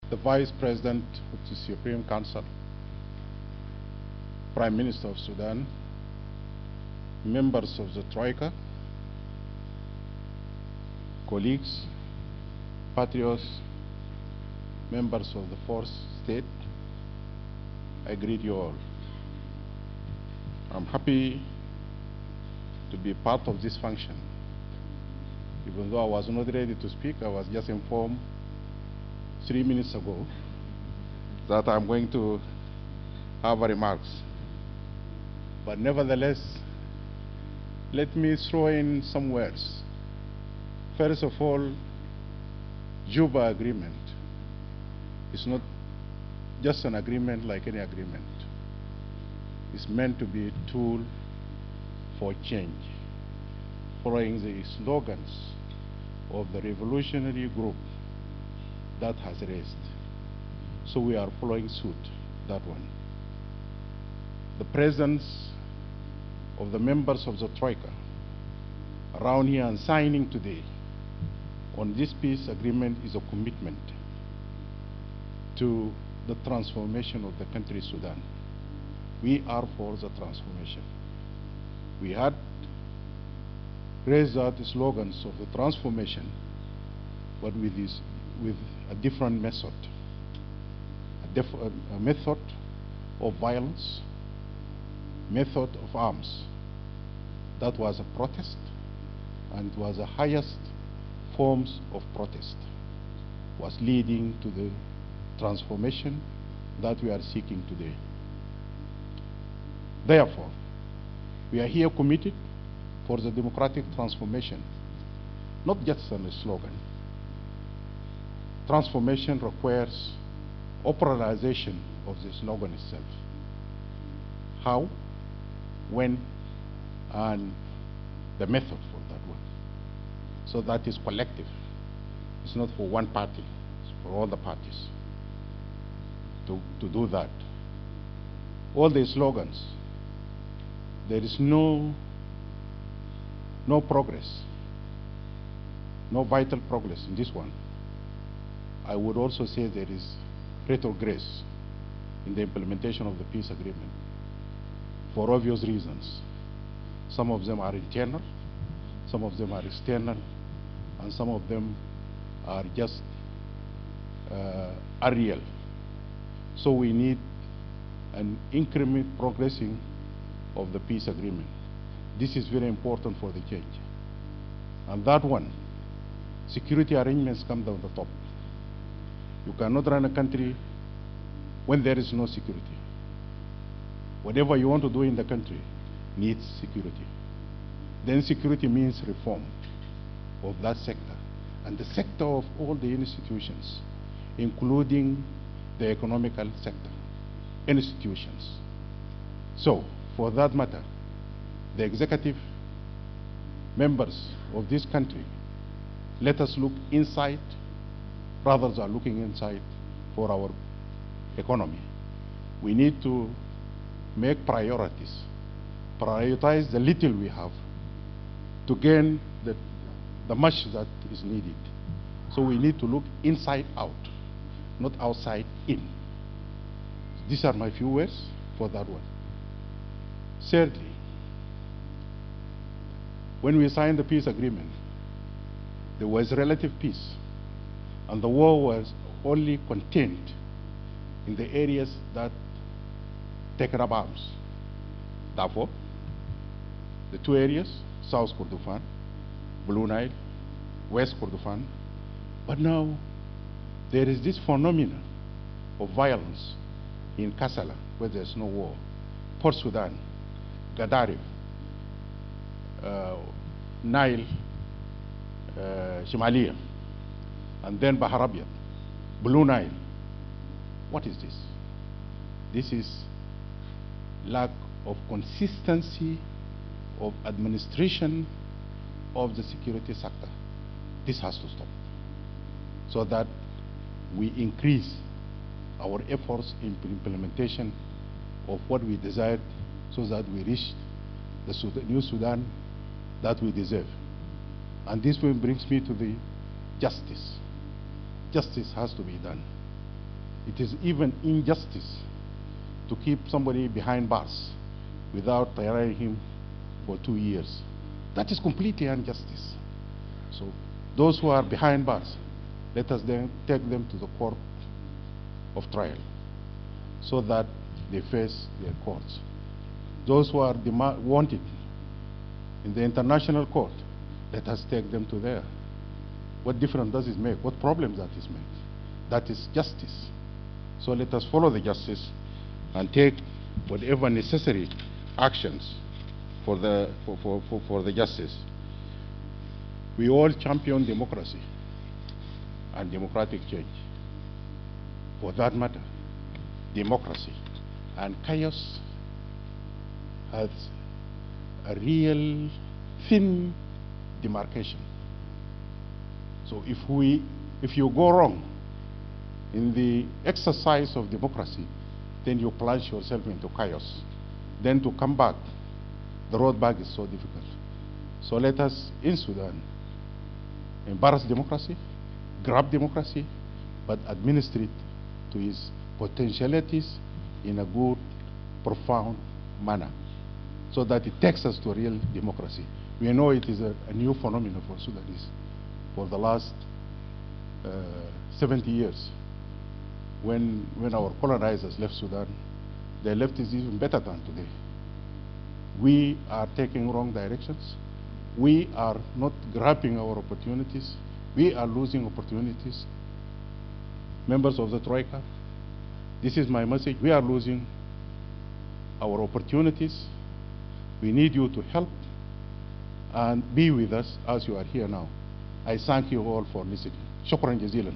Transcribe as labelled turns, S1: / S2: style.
S1: the Vice President of the Supreme Council, Prime Minister of Sudan, members of the Troika, colleagues, patriots, members of the fourth state, I greet you all. I'm happy to be part of this function. Even though I was not ready to speak, I was just informed 3 minutes ago that I'm going to have remarks. But nevertheless, let me throw in some words. First of all, Jubba agreement is not just an agreement like any agreement. It's meant to be a tool for change, following the slogans of the revolutionary group that has raised. So we are following suit, that one. The presence of the members of the Troika around here and signing today on this peace agreement is a commitment to the transformation of the country Sudan. We are for the transformation. We had raised out the slogans of the transformation, but with a different method, a method of violence, method of arms. That was a protest, and was the highest forms of protest, was leading to the transformation that we are seeking today. Therefore, we are here committed for the democratic transformation, not just on a slogan. Transformation requires operationalization of the slogan itself. How, when, and the method for that one. So that is collective. It's not for one party, it's for all the parties to do that. All the slogans, there is no progress, no vital progress in this one. I would also say there is retrogress in the implementation of the peace agreement for obvious reasons. Some of them are internal, some of them are external, and some of them are just unreal. So we need an increment progressing of the peace agreement. This is very important for the change. And that one, security arrangements come down the top. You cannot run a country when there is no security. Whatever you want to do in the country needs security. Then security means reform of that sector, and the sector of all the institutions, including the economical sector, institutions. So, for that matter, the executive members of this country, let us look inside rather than looking inside for our economy. We need to make priorities, prioritize the little we have to gain the much that is needed. So we need to look inside out, not outside in. These are my few words for that one. Thirdly, when we signed the peace agreement, there was relative peace, and the war was only contained in the areas that take up arms. Therefore, the two areas, South Kordofan, Blue Nile, West Kordofan, but now there is this phenomenon of violence in Kassala, where there's no war, Port Sudan, Gadarif, Nile, Shimalia, and then Bahar Abyad, Blue Nile. What is this? This is lack of consistency of administration of the security sector. This has to stop, so that we increase our efforts in implementation of what we desired, so that we reach the new Sudan that we deserve. And this one brings me to the justice. Justice has to be done. It is even injustice to keep somebody behind bars without trying him for 2 years. That is completely injustice. So those who are behind bars, let us then take them to the court of trial so that they face their courts. Those who are wanted in the international court, let us take them to there. What difference does it make? What problems does it make? That is justice. So let us follow the justice and take whatever necessary actions for the justice. We all champion democracy and democratic change. For that matter, democracy and chaos has a real thin demarcation. So if you go wrong in the exercise of democracy, then you plunge yourself into chaos. Then to come back, the road back is so difficult. So let us, in Sudan, embrace democracy, grab democracy, but administer it to its potentialities in a good, profound manner, so that it takes us to real democracy. We know it is a new phenomenon for Sudanese for the last 70 years. When our colonizers left Sudan, they left it even better than today. We are taking wrong directions. We are not grabbing our opportunities. We are losing opportunities. Members of the Troika, this is my message. We are losing our opportunities. We need you to help and be with us as you are here now. I thank you all for listening. Shukran jazilan.